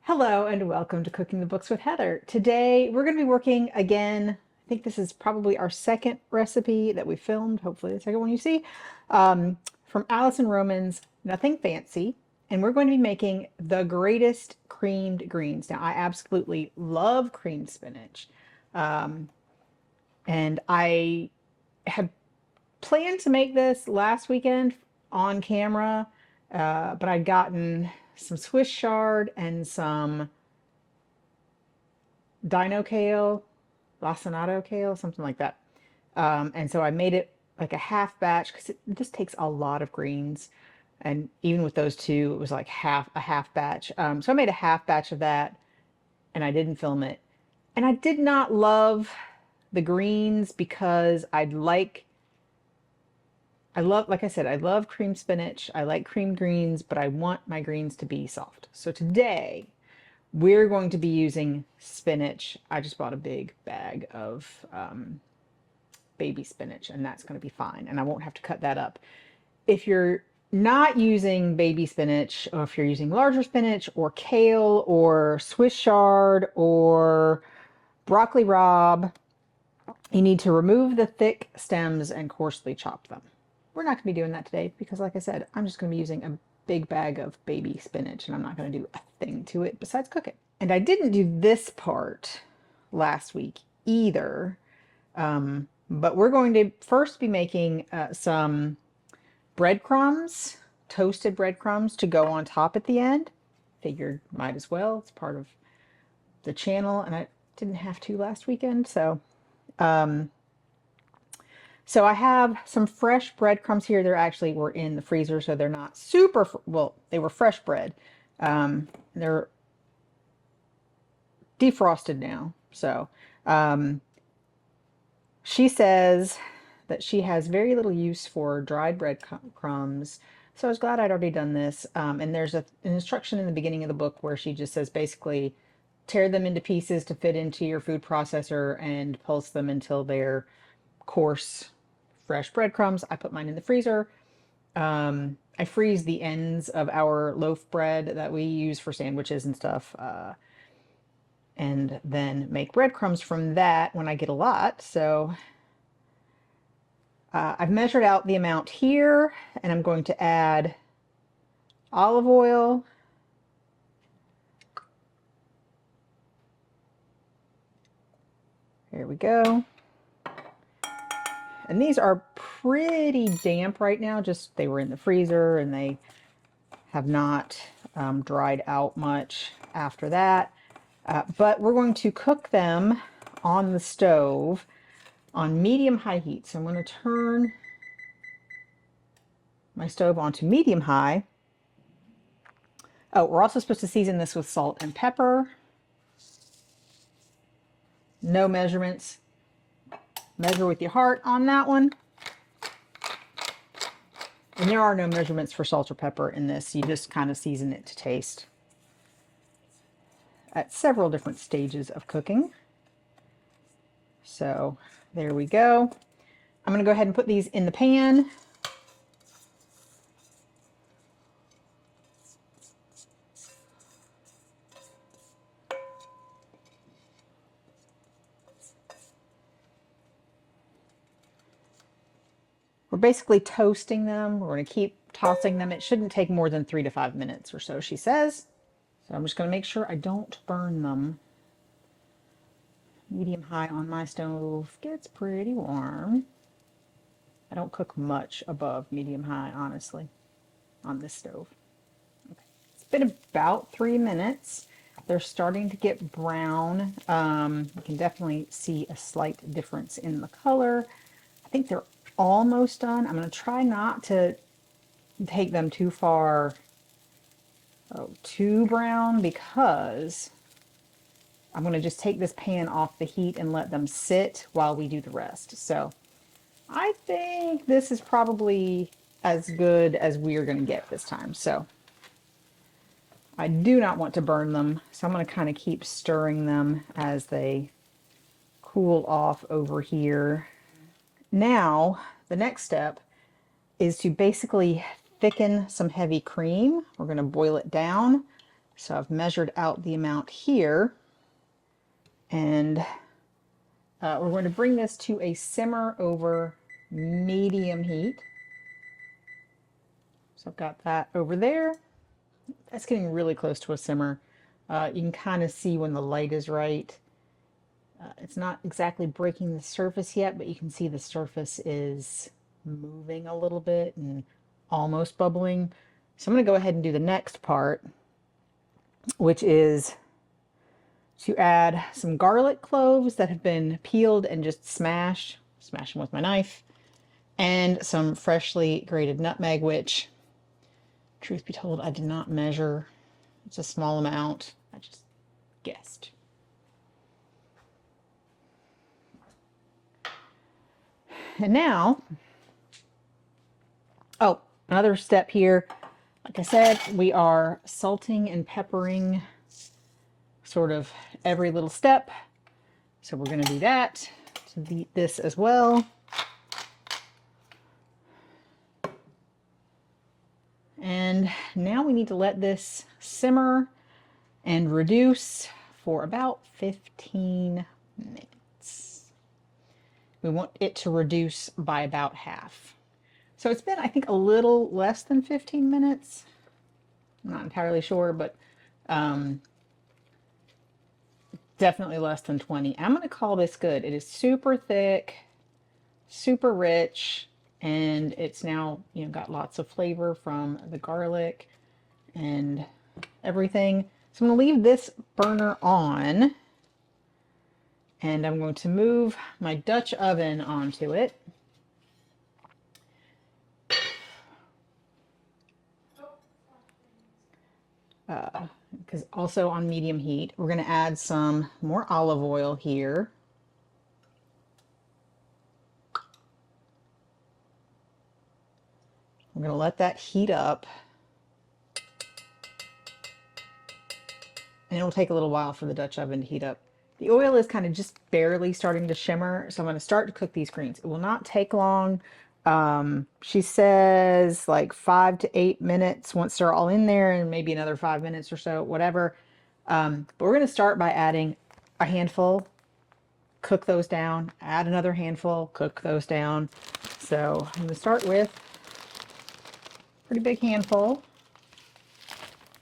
Hello and welcome to Cooking the Books with Heather. Today we're going to be working again. I think this is probably our second recipe that we filmed, hopefully the second one you see, from Alison Roman's Nothing Fancy. And we're going to be making the greatest creamed greens. Now, I absolutely love creamed spinach. Um, and I had planned to make this last weekend on camera, but I'd gotten some Swiss chard and some dino kale, lacinato kale, something like that. And so I made it like a half batch because it just takes a lot of greens. And even with those two, it was like a half batch. So I made a half batch of that and I didn't film it. And I did not love the greens because like I said, I love creamed spinach. I like creamed greens, but I want my greens to be soft. So today we're going to be using spinach. I just bought a big bag of baby spinach, and that's going to be fine. And I won't have to cut that up. If you're not using baby spinach, or if you're using larger spinach, or kale, or Swiss chard, or broccoli rabe, you need to remove the thick stems and coarsely chop them. We're not going to be doing that today because, like I said, I'm just going to be using a big bag of baby spinach and I'm not going to do a thing to it besides cook it. And I didn't do this part last week either, but we're going to first be making some breadcrumbs, toasted breadcrumbs to go on top at the end. Figured might as well. It's part of the channel and I didn't have to last weekend, so so I have some fresh breadcrumbs here. They actually were in the freezer, so they're not super, well, they were fresh bread. They're defrosted now. So she says that she has very little use for dried breadcrumbs. So I was glad I'd already done this. And there's an instruction in the beginning of the book where she just says basically tear them into pieces to fit into your food processor and pulse them until they're coarse fresh breadcrumbs. I put mine in the freezer. I freeze the ends of our loaf bread that we use for sandwiches and stuff, and then make breadcrumbs from that when I get a lot. So I've measured out the amount here, and I'm going to add olive oil. Here we go. And these are pretty damp right now, just they were in the freezer and they have not dried out much after that. But we're going to cook them on the stove on medium-high heat. So I'm going to turn my stove onto medium-high. Oh, we're also supposed to season this with salt and pepper. No measurements. Measure with your heart on that one. And there are no measurements for salt or pepper in this. You just kind of season it to taste at several different stages of cooking. So there we go. I'm going to go ahead and put these in the pan. We're basically toasting them. We're going to keep tossing them. It shouldn't take more than 3 to 5 minutes or so, she says. So I'm just going to make sure I don't burn them. Medium high on my stove gets pretty warm. I don't cook much above medium high, honestly, on this stove. Okay. It's been about 3 minutes. They're starting to get brown. You can definitely see a slight difference in the color. I think they're almost done. I'm going to try not to take them too far, too brown, because I'm going to just take this pan off the heat and let them sit while we do the rest. So I think this is probably as good as we are going to get this time. So I do not want to burn them. So I'm going to kind of keep stirring them as they cool off over here. Now, the next step is to basically thicken some heavy cream. We're going to boil it down So I've measured out the amount here, and we're going to bring this to a simmer over medium heat. So I've got that over there. That's getting really close to a simmer. You can kind of see when the light is right. It's not exactly breaking the surface yet, but you can see the surface is moving a little bit and almost bubbling. So I'm going to go ahead and do the next part, which is to add some garlic cloves that have been peeled and just smash them with my knife, and some freshly grated nutmeg, which, truth be told, I did not measure. It's a small amount. I just guessed. And now, oh, another step here. Like I said, we are salting and peppering sort of every little step. So we're going to do that to this as well. And now we need to let this simmer and reduce for about 15 minutes. We want it to reduce by about half. So it's been, I think, a little less than 15 minutes. I'm not entirely sure, but definitely less than 20. I'm going to call this good. It is super thick, super rich, and it's now, got lots of flavor from the garlic and everything. So I'm going to leave this burner on, and I'm going to move my Dutch oven onto it. Because also on medium heat, we're going to add some more olive oil here. We're going to let that heat up. And it'll take a little while for the Dutch oven to heat up. The oil is kind of just barely starting to shimmer, so I'm going to start to cook these greens. It will not take long. She says like 5 to 8 minutes once they're all in there, and maybe another 5 minutes or so, whatever. But we're going to start by adding a handful, cook those down, add another handful, cook those down. So I'm going to start with a pretty big handful.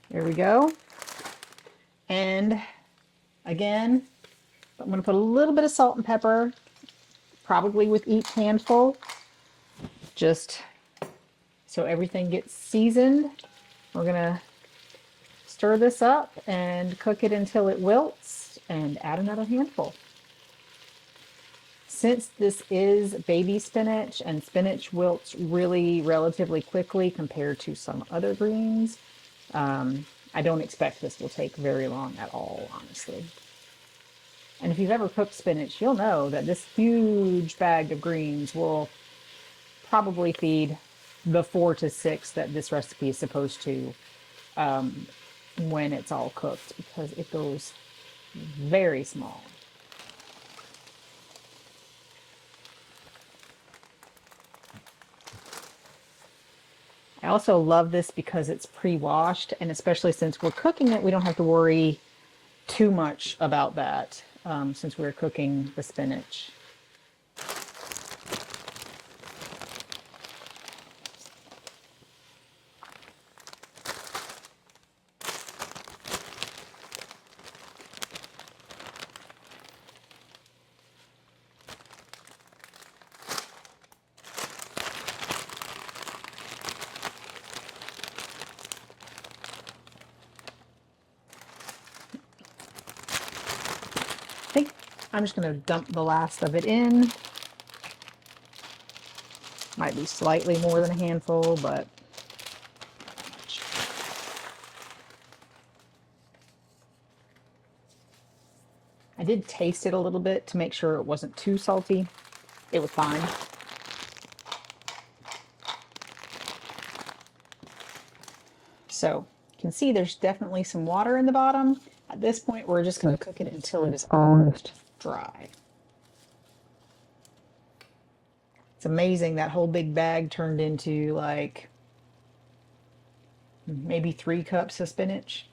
There we go. And again, I'm going to put a little bit of salt and pepper, probably with each handful, just so everything gets seasoned. We're going to stir this up and cook it until it wilts, and add another handful. Since this is baby spinach, and spinach wilts really relatively quickly compared to some other greens, I don't expect this will take very long at all, honestly. And if you've ever cooked spinach, you'll know that this huge bag of greens will probably feed the 4 to 6 that this recipe is supposed to when it's all cooked, because it goes very small. I also love this because it's pre-washed, and especially since we're cooking it, we don't have to worry too much about that since we're cooking the spinach. I think I'm just going to dump the last of it in. Might be slightly more than a handful, but not much. I did taste it a little bit to make sure it wasn't too salty. It was fine. So you can see there's definitely some water in the bottom. At this point, we're just going to cook it until it is almost dry. It's amazing that whole big bag turned into like maybe 3 cups of spinach.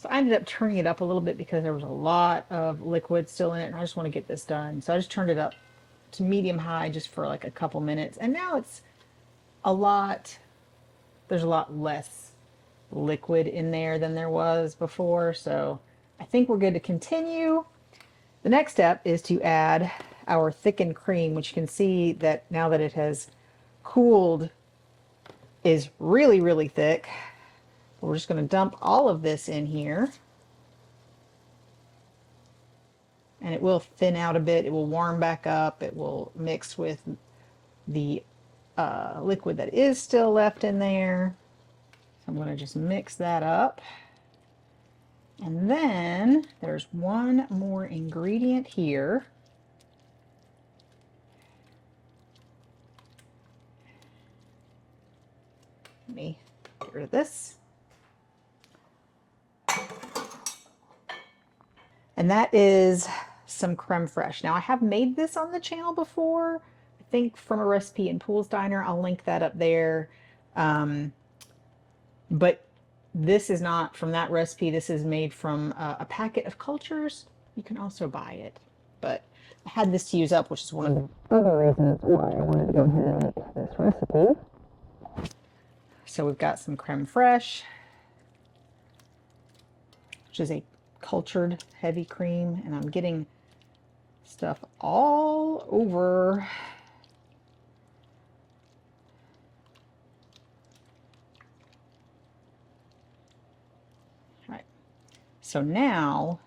So I ended up turning it up a little bit because there was a lot of liquid still in it, and I just want to get this done. So I just turned it up to medium high just for like a couple minutes, and now it's a lot, there's a lot less liquid in there than there was before. So I think we're good to continue. The next step is to add our thickened cream, which you can see that now that it has cooled is really, really thick. We're just going to dump all of this in here. And it will thin out a bit. It will warm back up. It will mix with the liquid that is still left in there. So I'm going to just mix that up. And then there's one more ingredient here. Let me get rid of this. And that is some creme fraiche. Now I have made this on the channel before, I think from a recipe in Pool's Diner. I'll link that up there. But this is not from that recipe. This is made from a packet of cultures. You can also buy it. But I had this to use up, which is one of the other reasons why I wanted to go ahead and make this recipe. So we've got some creme fraiche, which is a cultured heavy cream, and I'm getting stuff all over. All right, so now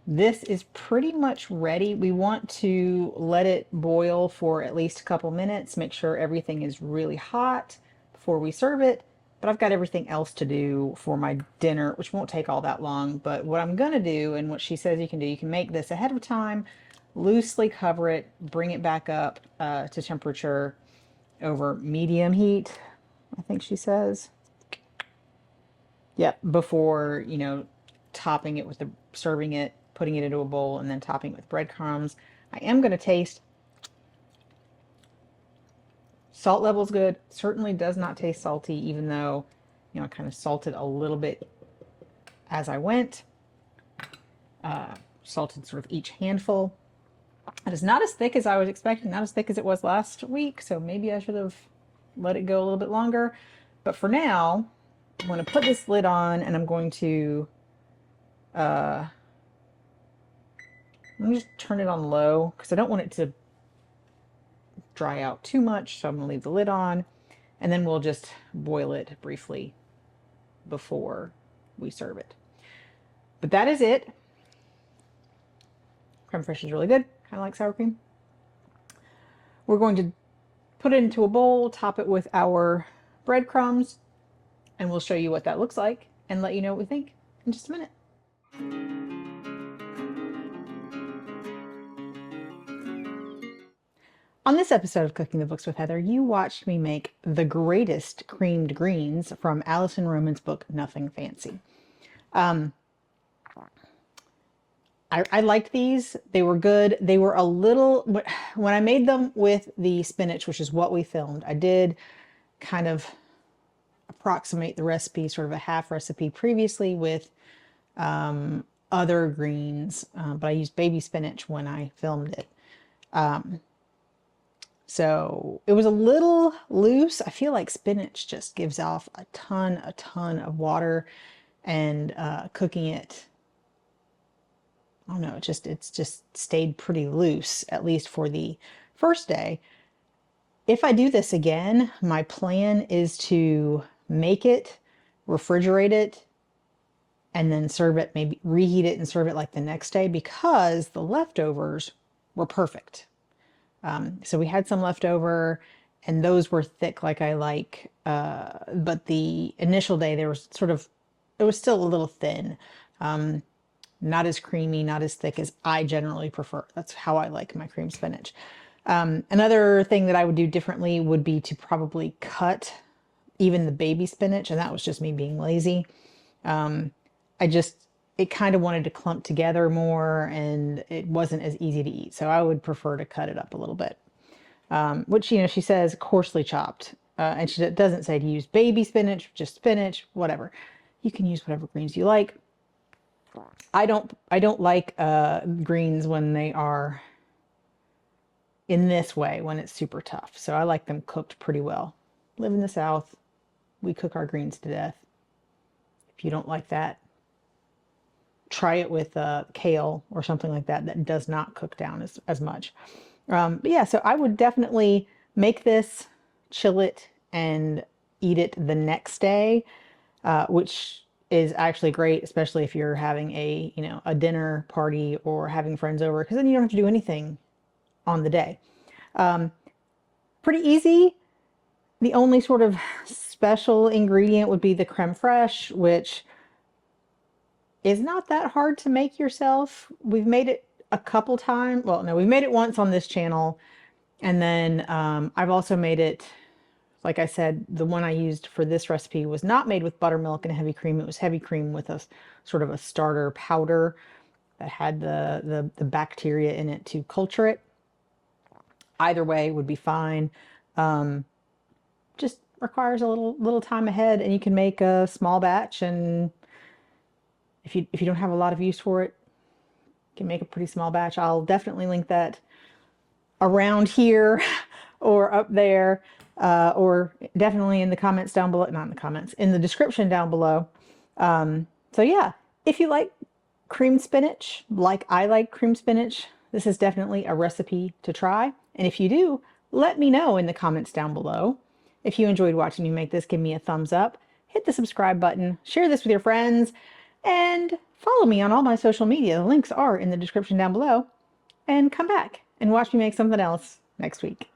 this is pretty much ready. We want to let it boil for at least a couple minutes, make sure everything is really hot before we serve it. But I've got everything else to do for my dinner, which won't take all that long. But what I'm going to do, and what she says you can do, you can make this ahead of time, loosely cover it, bring it back up to temperature over medium heat, I think she says. Yep, before, you know, topping it with serving it, putting it into a bowl, and then topping it with breadcrumbs. I am going to taste. Salt level's good. Certainly does not taste salty, even though, you know, I kind of salted a little bit as I went. Salted sort of each handful. It is not as thick as I was expecting, not as thick as it was last week, so maybe I should have let it go a little bit longer. But for now, I'm going to put this lid on, and I'm going to let me just turn it on low because I don't want it to dry out too much, so I'm going to leave the lid on, and then we'll just boil it briefly before we serve it. But that is it. Creme fraiche is really good, kind of like sour cream. We're going to put it into a bowl, top it with our breadcrumbs, and we'll show you what that looks like and let you know what we think in just a minute. On this episode of Cooking the Books with Heather, you watched me make the greatest creamed greens from Alison Roman's book, Nothing Fancy. I liked these. They were good. They were a little, when I made them with the spinach, which is what we filmed, I did kind of approximate the recipe, sort of a half recipe previously with other greens, but I used baby spinach when I filmed it. So it was a little loose. I feel like spinach just gives off a ton of water, and cooking it, I don't know, it's just stayed pretty loose, at least for the first day. If I do this again, my plan is to make it, refrigerate it, and then serve it, maybe reheat it and serve it like the next day, because the leftovers were perfect. So we had some left over, and those were thick like I like, but the initial day there was it was still a little thin, not as creamy, not as thick as I generally prefer. That's how I like my cream spinach. Another thing that I would do differently would be to probably cut even the baby spinach, and that was just me being lazy. It kind of wanted to clump together more, and it wasn't as easy to eat. So I would prefer to cut it up a little bit, which, you know, she says coarsely chopped, and she doesn't say to use baby spinach, just spinach, whatever. You can use whatever greens you like. I don't like greens when they are in this way, when it's super tough. So I like them cooked pretty well. Live in the South, we cook our greens to death. If you don't like that, try it with kale or something like that that does not cook down as much. But yeah, so I would definitely make this, chill it, and eat it the next day, which is actually great, especially if you're having a dinner party or having friends over, because then you don't have to do anything on the day. Pretty easy. The only sort of special ingredient would be the creme fraiche, which is not that hard to make yourself. We've made it a couple times. Well, no, we've made it once on this channel. And then I've also made it, like I said, the one I used for this recipe was not made with buttermilk and heavy cream. It was heavy cream with a sort of a starter powder that had the bacteria in it to culture it. Either way would be fine. Just requires a little time ahead, and you can make a small batch, and if you don't have a lot of use for it, you can make a pretty small batch. I'll definitely link that around here or up there, or definitely in the comments down below, not in the comments, in the description down below. So yeah, if you like creamed spinach, like I like creamed spinach, this is definitely a recipe to try. And if you do, let me know in the comments down below. If you enjoyed watching me make this, give me a thumbs up, hit the subscribe button, share this with your friends, and follow me on all my social media. The links are in the description down below. And come back and watch me make something else next week.